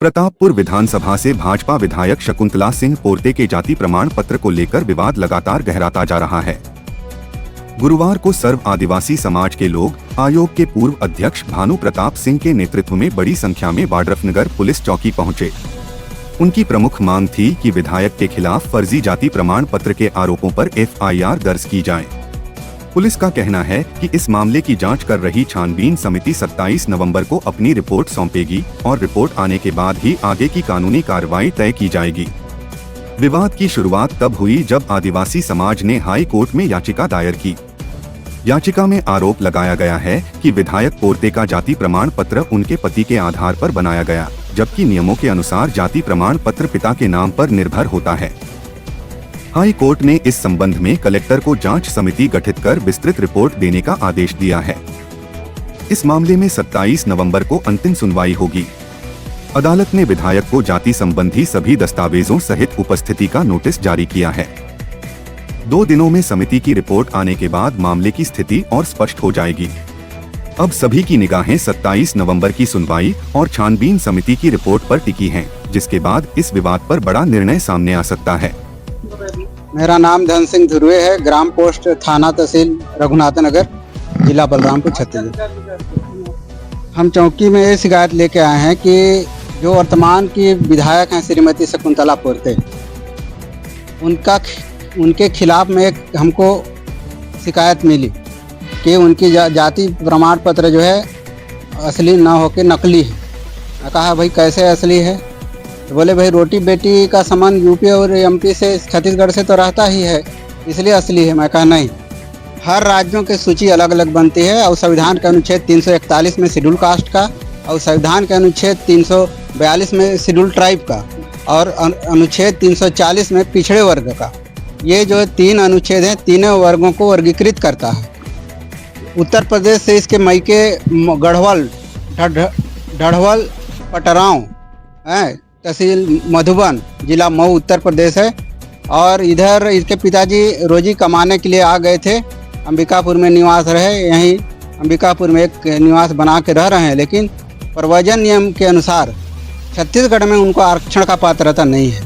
प्रतापपुर विधानसभा से भाजपा विधायक शकुंतला सिंह पोर्ते के जाति प्रमाण पत्र को लेकर विवाद लगातार गहराता जा रहा है। गुरुवार को सर्व आदिवासी समाज के लोग आयोग के पूर्व अध्यक्ष भानु प्रताप सिंह के नेतृत्व में बड़ी संख्या में वाड्रफनगर पुलिस चौकी पहुंचे। उनकी प्रमुख मांग थी कि विधायक के खिलाफ फर्जी जाति प्रमाण पत्र के आरोपों पर FIR दर्ज की जाए। पुलिस का कहना है कि इस मामले की जांच कर रही छानबीन समिति 27 नवंबर को अपनी रिपोर्ट सौंपेगी और रिपोर्ट आने के बाद ही आगे की कानूनी कार्रवाई तय की जाएगी। विवाद की शुरुआत तब हुई जब आदिवासी समाज ने हाई कोर्ट में याचिका दायर की। याचिका में आरोप लगाया गया है कि विधायक पोर्ते का जाति प्रमाण पत्र उनके पति के आधार पर बनाया गया, जबकि नियमों के अनुसार जाति प्रमाण पत्र पिता के नाम पर निर्भर होता है। हाई कोर्ट ने इस संबंध में कलेक्टर को जांच समिति गठित कर विस्तृत रिपोर्ट देने का आदेश दिया है। इस मामले में 27 नवंबर को अंतिम सुनवाई होगी। अदालत ने विधायक को जाति संबंधी सभी दस्तावेजों सहित उपस्थिति का नोटिस जारी किया है। 2 दिनों में समिति की रिपोर्ट आने के बाद मामले की स्थिति और स्पष्ट हो जाएगी। अब सभी की निगाहें 27 नवंबर की सुनवाई और छानबीन समिति की रिपोर्ट पर टिकी हैं, जिसके बाद इस विवाद पर बड़ा निर्णय सामने आ सकता है। मेरा नाम धन सिंह ध्रुवे है, ग्राम पोस्ट थाना तहसील रघुनाथ नगर, जिला बलरामपुर, छत्तीसगढ़। हम चौकी में ये शिकायत लेके आए हैं कि जो वर्तमान की विधायक हैं श्रीमती शकुंतला पोर्ते, उनके खिलाफ में एक हमको शिकायत मिली कि उनकी जाति प्रमाण पत्र जो है असली ना होकर नकली है। मैं कहा भाई कैसे असली है? तो बोले भाई रोटी बेटी का संबंध यूपी और MP से, छत्तीसगढ़ से तो रहता ही है, इसलिए असली है। मैं कहा नहीं, हर राज्यों की सूची अलग अलग बनती है और संविधान के अनुच्छेद 341 में शेड्यूल कास्ट का और संविधान के अनुच्छेद 342 में शेड्यूल ट्राइब का और अनुच्छेद 340 में पिछड़े वर्ग का। ये जो 3 अनुच्छेद हैं तीनों वर्गों को वर्गीकृत करता है। उत्तर प्रदेश से इसके मैके गढ़वाल, ढढ़वल, पटराव है, तहसील मधुबन, जिला मऊ, उत्तर प्रदेश है। और इधर इसके पिताजी रोजी कमाने के लिए आ गए थे, अंबिकापुर में निवास रहे, यहीं अंबिकापुर में एक निवास बना के रह रहे हैं, लेकिन प्रवर्जन नियम के अनुसार छत्तीसगढ़ में उनको आरक्षण का पात्रता नहीं है।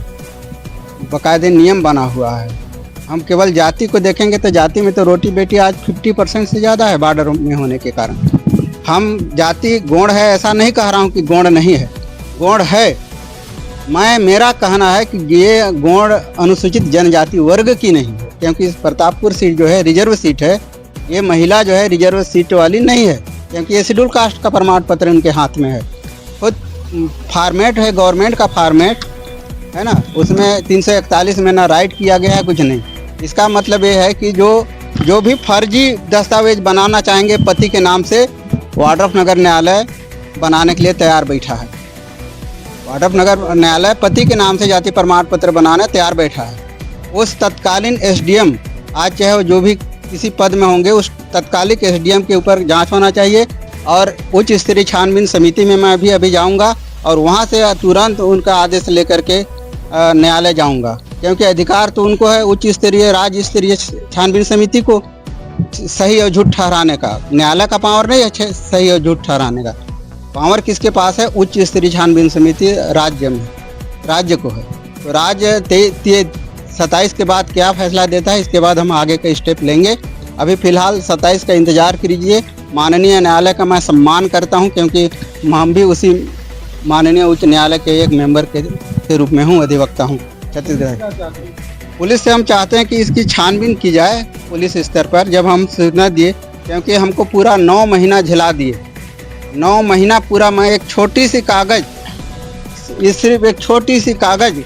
बाकायदे नियम बना हुआ है। हम केवल जाति को देखेंगे तो जाति में तो रोटी बेटी आज 50% से ज़्यादा है बॉर्डर में होने के कारण। हम जाति गौड़ है ऐसा नहीं कह रहा हूँ कि गौड़ नहीं है, गौड़ है। मेरा कहना है कि ये गौड़ अनुसूचित जनजाति वर्ग की नहीं है, क्योंकि इस प्रतापपुर सीट जो है रिजर्व सीट है। ये महिला जो है रिजर्व सीट वाली नहीं है, क्योंकि ये शेड्यूल कास्ट का प्रमाण पत्र उनके हाथ में है। खुद फॉर्मेट है, गवर्नमेंट का फॉर्मेट है ना, उसमें 341 में ना राइट किया गया है, कुछ नहीं। इसका मतलब ये है कि जो भी फर्जी दस्तावेज बनाना चाहेंगे पति के नाम से, वाड्रफनगर न्यायालय बनाने के लिए तैयार बैठा है। वाड्रफनगर न्यायालय पति के नाम से जाति प्रमाण पत्र बनाने तैयार बैठा है। उस तत्कालीन SDM, आज चाहे जो भी किसी पद में होंगे, उस तत्कालिक SDM के ऊपर जांच होना चाहिए। और उच्च स्तरीय छानबीन समिति में मैं अभी जाऊंगा और वहां से तुरंत उनका आदेश लेकर के न्यायालय जाऊंगा, क्योंकि अधिकार तो उनको है उच्च स्तरीय राज्य स्तरीय छानबीन समिति को सही और झूठ ठहराने का। न्यायालय का पावर नहीं है सही और झूठ ठहराने का। पावर किसके पास है? उच्च स्तरीय छानबीन समिति राज्य को है। तो राज्य 27 के बाद क्या फैसला देता है, इसके बाद हम आगे का स्टेप लेंगे। अभी फिलहाल 27 का इंतजार कीजिए। माननीय न्यायालय का मैं सम्मान करता हूं, क्योंकि हम भी उसी माननीय उच्च न्यायालय के एक मेंबर के रूप में हूं, अधिवक्ता हूं छत्तीसगढ़। पुलिस से हम चाहते हैं कि इसकी छानबीन की जाए पुलिस स्तर पर। जब हम सूचना दिए, क्योंकि हमको पूरा 9 महीना झेला दिए, 9 महीना पूरा। मैं एक छोटी सी कागज़, सिर्फ एक छोटी सी कागज़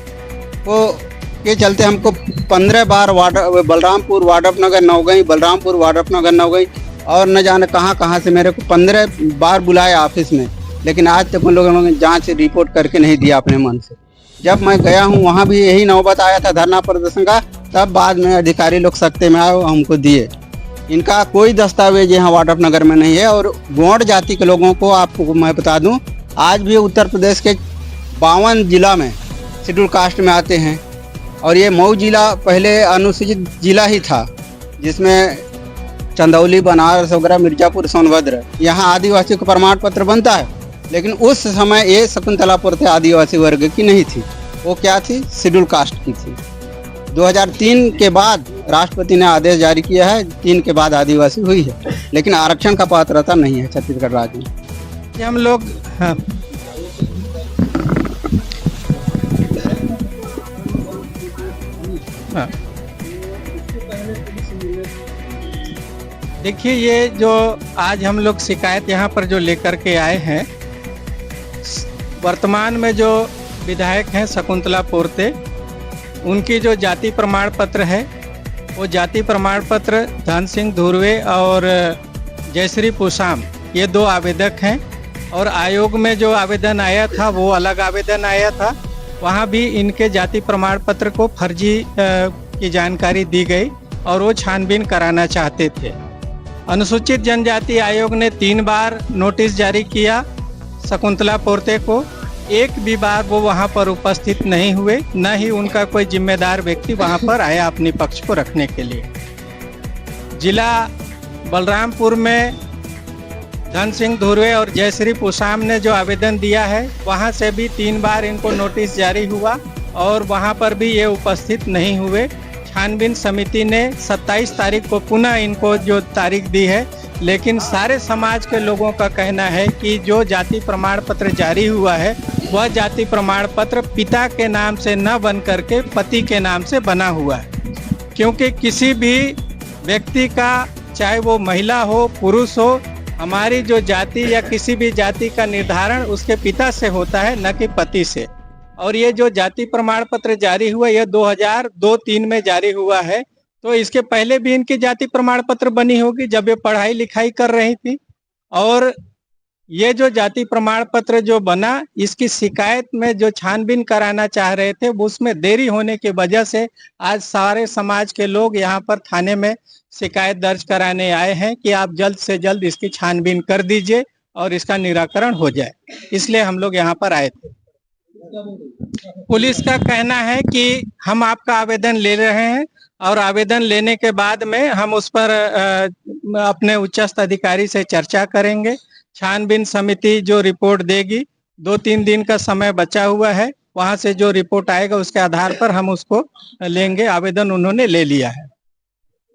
को के चलते हमको 15 बार बलरामपुर वाड्रफनगर नौगई, बलरामपुर वाड्रफनगर नौगई, और न जाने कहाँ से मेरे को 15 बार बुलाया ऑफिस में, लेकिन आज तक उन लोगों ने जांच रिपोर्ट करके नहीं दिया अपने मन से। जब मैं गया हूँ वहाँ भी यही नौबत आया था धरना प्रदर्शन का, तब बाद में अधिकारी लोग सख्ते में आए, हमको दिए। इनका कोई दस्तावेज यहाँ वाड्रफनगर में नहीं है। और गौड़ जाति के लोगों को आपको मैं बता दूं, आज भी उत्तर प्रदेश के 52 जिला में शेड्यूल कास्ट में आते हैं। और ये मऊ जिला पहले अनुसूचित जिला ही था, जिसमें चंदौली, बनारस वगैरह, मिर्जापुर, सोनभद्र, यहाँ आदिवासी का प्रमाण पत्र बनता है। लेकिन उस समय ये शकुंतला पोर्ते आदिवासी वर्ग की नहीं थी, वो क्या थी, शेड्यूल कास्ट की थी। 2003 के बाद राष्ट्रपति ने आदेश जारी किया है, 3 के बाद आदिवासी हुई है, लेकिन आरक्षण का पात्रता नहीं है छत्तीसगढ़ राज्य में। कि हम लोग हाँ, हाँ। देखिए, ये जो आज हम लोग शिकायत यहाँ पर जो लेकर के आए हैं, वर्तमान में जो विधायक हैं शकुंतला पोर्ते, उनकी जो जाति प्रमाण पत्र है, वो जाति प्रमाण पत्र धन सिंह धुर्वे और जयश्री पुसाम, ये 2 आवेदक हैं। और आयोग में जो आवेदन आया था वो अलग आवेदन आया था, वहाँ भी इनके जाति प्रमाण पत्र को फर्जी की जानकारी दी गई और वो छानबीन कराना चाहते थे। अनुसूचित जनजाति आयोग ने 3 बार नोटिस जारी किया शकुंतला पोर्ते को, एक भी बार वो वहाँ पर उपस्थित नहीं हुए, न ही उनका कोई जिम्मेदार व्यक्ति वहाँ पर आया अपने पक्ष को रखने के लिए। जिला बलरामपुर में धन सिंह धुर्वे और जयश्री पुसाम ने जो आवेदन दिया है, वहाँ से भी 3 बार इनको नोटिस जारी हुआ और वहाँ पर भी ये उपस्थित नहीं हुए। छानबीन समिति ने 27 तारीख को पुनः इनको जो तारीख दी है, लेकिन सारे समाज के लोगों का कहना है कि जो जाति प्रमाण पत्र जारी हुआ है, वह जाति प्रमाण पत्र पिता के नाम से न बन करके पति के नाम से बना हुआ है। क्योंकि किसी भी व्यक्ति का, चाहे वो महिला हो पुरुष हो, हमारी जो जाति या किसी भी जाति का निर्धारण उसके पिता से होता है, न कि पति से। और ये जो जाति प्रमाण पत्र जारी हुआ, यह 2002-3 में जारी हुआ है, तो इसके पहले भी इनकी जाति प्रमाण पत्र बनी होगी जब ये पढ़ाई लिखाई कर रही थी। और ये जो जाति प्रमाण पत्र जो बना, इसकी शिकायत में जो छानबीन कराना चाह रहे थे, वो उसमें देरी होने की वजह से आज सारे समाज के लोग यहाँ पर थाने में शिकायत दर्ज कराने आए हैं कि आप जल्द से जल्द इसकी छानबीन कर दीजिए और इसका निराकरण हो जाए। इसलिए हम लोग यहाँ पर आए थे। पुलिस का कहना है कि हम आपका आवेदन ले रहे हैं और आवेदन लेने के बाद में हम उस पर अपने उच्चस्थ अधिकारी से चर्चा करेंगे। छानबीन समिति जो रिपोर्ट देगी, 2-3 दिन का समय बचा हुआ है, वहां से जो रिपोर्ट आएगा उसके आधार पर हम उसको लेंगे। आवेदन उन्होंने ले लिया है।